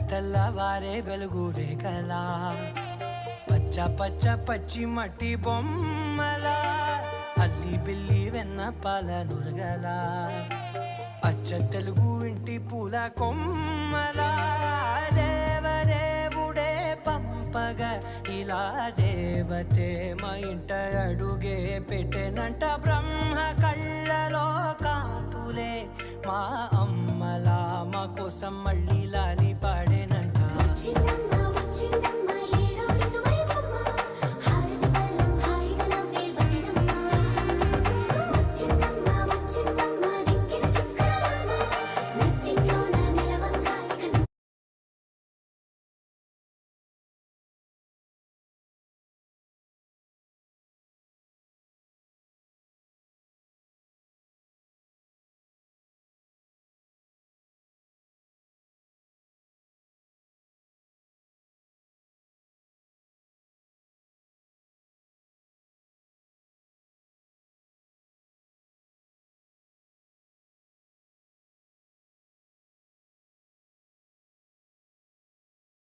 తెల్లవారే వెలుగు రేఖలా పచ్చ పచ్చ పచ్చి మట్టి బొమ్మల అల్లి బిల్లి వెన్న పాల నురగల అచ్చ తెలుగు ఇంటి పూల కొమ్మల దేవదేవుడే పంపగా ఇలా దేవతే మా ఇంట అడుగే పెట్టెనంట బ్రహ్మ కళ్ళలో కాంతులే మా అమ్మలా మా కోసం మళ్ళీ లాలి